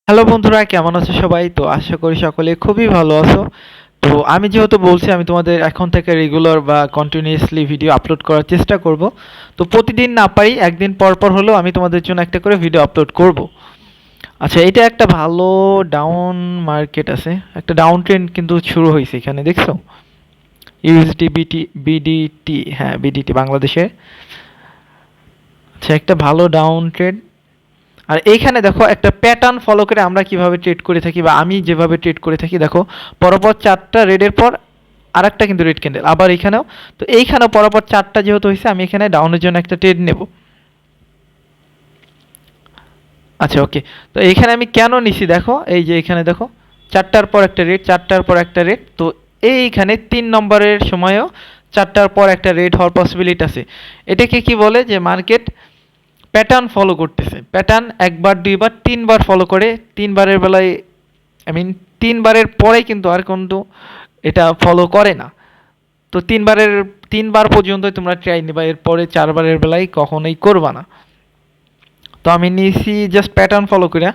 Hello বন্ধুরা, কেমন আছো সবাই? তো আশা করি সকলে খুবই ভালো আছো। তো আমি যেহেতু বলছি আমি তোমাদের এখন থেকে রেগুলার বা কন্টিনিউয়াসলি ভিডিও আপলোড করার চেষ্টা করব। তো প্রতিদিন না পারি, একদিন পর পর হলেও আমি তোমাদের জন্য একটা করে ভিডিও আপলোড করব। আচ্ছা, এটা একটা ভালো ডাউন মার্কেট আছে, একটা ডাউন ট্রেন্ড কিন্তু শুরু হয়েছে এখানে, দেখছো? ইউএসডি বিডিটি, হ্যাঁ বিডিটি বাংলাদেশে। আচ্ছা, একটা ভালো ডাউন ট্রেন্ড। আর এইখানে দেখো একটা প্যাটার্ন ফলো করে আমরা কিভাবে ট্রেড করে থাকি বা আমি যেভাবে ট্রেড করে থাকি, দেখো পরপর চারটা রেডের পর আরেকটা কিন্তু রেড ক্যান্ডেল, আবার এইখানেও। তো এইখানেও পরপর চারটা যেহেতু হয়েছে, আমি এখানে ডাউনের জন্য একটা ট্রেড নেব। আচ্ছা ওকে, তো এইখানে আমি কেন নিছি দেখো, এই যে এখানে দেখো চারটার পর একটা রেড, চারটার পর একটা রেড। তো এইখানে 3 নম্বরের সময়ও চারটার পর একটা রেড হওয়ার পসিবিলিটি আছে। এটাকে কি বলে, যে মার্কেট প্যাটার্ন ফলো করতেছে। প্যাটার্ন একবার দুইবার তিনবার ফলো করে, তিনবারের বেলায় আই মিন তিনবারের পরে কিন্তু আর কিন্তু এটা ফলো করে না। তো তিনবার পর্যন্ত তোমরা ট্রাই নিবা, এরপরে চারবারের বেলায় কখনোই করবা না। তো আমি নিয়েছি জাস্ট প্যাটার্ন ফলো করে।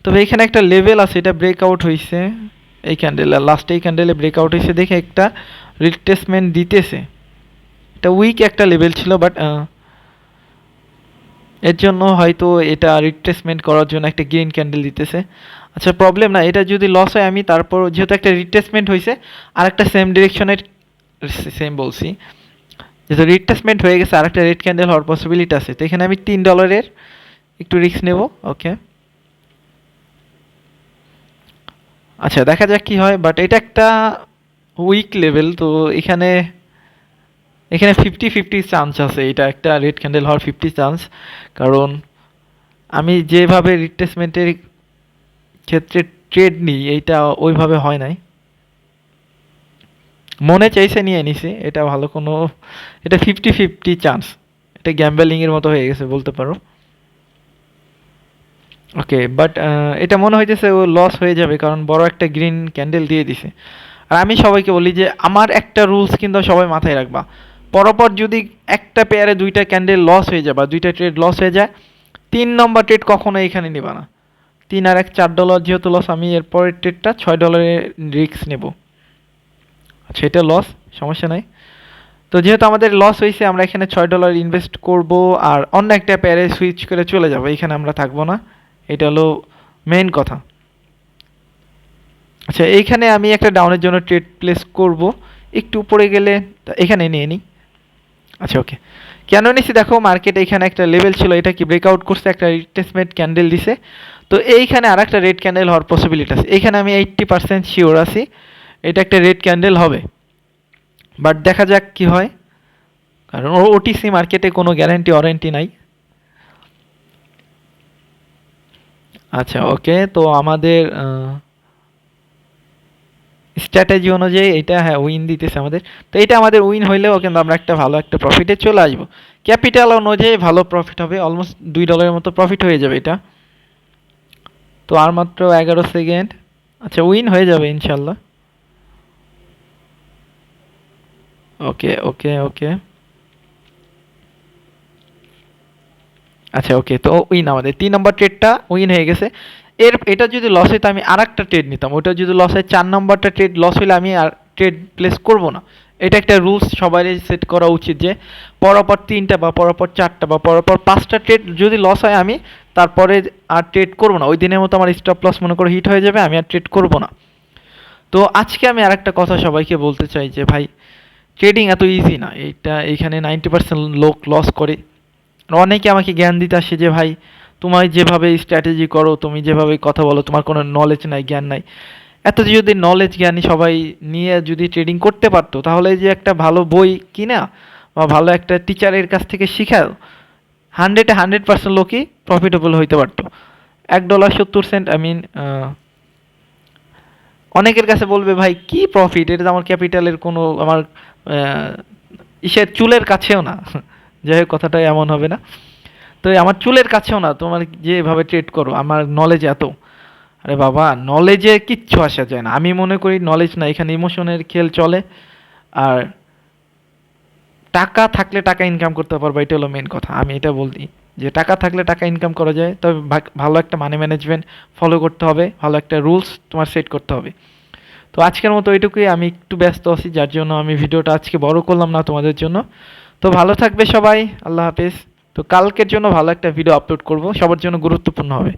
তবে এখানে একটা লেভেল আছে, এটা ব্রেকআউট হয়েছে। এই ক্যান্ডেলে লাস্টে, এই ক্যান্ডেলে ব্রেকআউট হয়েছে দেখে একটা রিট্রেসমেন্ট দিতেছে। এটা উইক একটা লেভেল ছিল, বাট এর জন্য হয়তো এটা রিট্রেসমেন্ট করার জন্য একটা গ্রিন ক্যান্ডেল দিতেছে। আচ্ছা প্রবলেম না, এটা যদি লস হয় আমি তারপর, যেহেতু একটা রিট্রেসমেন্ট হয়েছে আর একটা সেম ডিরেকশনের, সেম বলছি, যেহেতু রিট্রেসমেন্ট হয়ে গেছে আর একটা রেড ক্যান্ডেল হওয়ার পসিবিলিটি আছে। তো এখানে আমি $3 একটু রিস্ক নেব। ওকে, আচ্ছা দেখা যাক কি হয়, বাট এটা একটা উইক লেভেল। তো এখানে এখানে 50-50 চান্স আছে, এটা একটা রেড ক্যান্ডেল হওয়ার 50 চান্স। কারণ আমি যেভাবে রিট্রেসমেন্টের ক্ষেত্রে ট্রেড নিই, এইটা ওইভাবে হয় নাই। মনে চাইছে নিয়ে নিছি, এটা ভালো কোনো, এটা 50-50 চান্স। এটা গ্যাম্বলিংয়ের মতো হয়ে গেছে বলতে পারো। ওকে, বাট এটা মনে হইতেছে ও লস হয়ে যাবে, কারণ বড় একটা গ্রিন ক্যান্ডেল দিয়ে দিছে। আর আমি সবাইকে বলি যে আমার একটা রুলস কিন্তু সবাই মাথায় রাখবা, পরপর যদি একটা পেয়ারে দুইটা ক্যান্ডেল লস হয়ে যায় বা দুইটা ট্রেড লস হয়ে যায়, 3 নম্বর ট্রেড কখনো এখানে নিবা না। 3 আর 1 $4 যেহেতু লস, আমি এরপরের ট্রেডটা $6 রিস্ক নেব। আচ্ছা এটা লস, সমস্যা নাই। তো যেহেতু আমাদের লস হয়েছে, আমরা এখানে $6 ইনভেস্ট করব আর অন্য একটা পেয়ারে সুইচ করে চলে যাব, এখানে আমরা থাকবো না। এটা হলো মেইন কথা। আচ্ছা এইখানে আমি একটা ডাউনের জন্য ট্রেড প্লেস করব, একটু উপরে গেলে এখানে নিয়ে নিই। আচ্ছা ওকে, কেন নিছি দেখো, মার্কেট এখানে একটা লেভেল ছিল, এটা কি ব্রেকআউট করছে, একটা রিট্রেসমেন্ট ক্যান্ডেল দিছে। তো এইখানে আর একটা রেড ক্যান্ডেল হওয়ার পসিবিলিটি আছে, এখানে আমি 80% শিওর আছি এটা একটা রেড ক্যান্ডেল হবে। বাট দেখা যাক কি হয়, কারণ ওটিসি মার্কেটে কোনো গ্যারান্টি ওয়ারেন্টি নাই। আচ্ছা ওকে, তো আমাদের স্ট্র্যাটেজি অনুযায়ী এটা হ্যাঁ উইন দিতেছে আমাদের। তো এটা আমাদের উইন হইলেও কিন্তু আমরা একটা ভালো একটা প্রফিটে চলে আসবো। ক্যাপিটাল অনুযায়ী ভালো প্রফিট হবে, অলমোস্ট $2 মতো প্রফিট হয়ে যাবে এটা। তো আর মাত্র 11 সেকেন্ড। আচ্ছা উইন হয়ে যাবে ইনশাল্লাহ। ওকে ওকে ওকে, আচ্ছা ওকে, তো উইন আমাদের 3 নম্বর ট্রেডটা উইন হয়ে গেছে। এটা যদি লস হইতো আমি আর একটা ট্রেড নিতাম, ওটা যদি লস হয় 4 নম্বরটা ট্রেড লস হলে আমি আর ট্রেড প্লেস করব না। এটা একটা রুলস সবারই সেট করা উচিত, যে পরপর 3টা বা পরপর 4টা বা পরপর 5টা ট্রেড যদি লস হয়, আমি তারপরে আর ট্রেড করব না। ওই দিনের মতো আমার স্টপ লস মনে করে হিট হয়ে যাবে, আমি আর ট্রেড করব না। তো আজকে আমি আর একটা কথা সবাইকে বলতে চাই, যে ভাই ট্রেডিং এত ইজি না। এইখানে 90% লোক লস করে। অনেকে আমাকে জ্ঞান দিতে আসে যে ভাই তোমার যেভাবে স্ট্র্যাটেজি করো, তুমি যেভাবে কথা বলো, তোমার কোনো নলেজ নাই, জ্ঞান নাই। এত যদি নলেজ জ্ঞানী সবাই নিয়ে যদি ট্রেডিং করতে পারতো, তাহলে যে একটা ভালো বই কিনা বা ভালো একটা টিচারের কাছ থেকে শিখাও, 100% লোকই প্রফিটেবল হইতে পারতো। $1.70, আই মিন অনেকের কাছে বলবে ভাই কি প্রফিট, এটা তো আমার ক্যাপিটালের কোনো, আমার ইসের চুলের কাছেও না। যাই হোক কথাটা এমন হবে না। তো আমার চুলের কাছেও না, তোমার যেভাবে ট্রেড করো, আমার নলেজ এত। আরে বাবা, নলেজে কিচ্ছু আসা যায় না। আমি মনে করি নলেজ না, এখানে ইমোশনের খেল চলে। আর টাকা থাকলে টাকা ইনকাম করতে পারবো, এটা হলো মেন কথা, আমি এটা বলছি। যে টাকা থাকলে টাকা ইনকাম করা যায়, তবে ভালো একটা মানি ম্যানেজমেন্ট ফলো করতে হবে, ভালো একটা রুলস তোমার সেট করতে হবে। তো আজকের মতো এটুকুই, আমি একটু ব্যস্ত আছি যার জন্য আমি ভিডিওটা আজকে বড় করলাম না তোমাদের জন্য। তো ভালো থাকবে সবাই, আল্লাহ হাফেজ। তো কালকের জন্য ভালো একটা ভিডিও আপলোড করব, সবার জন্য গুরুত্বপূর্ণ হবে।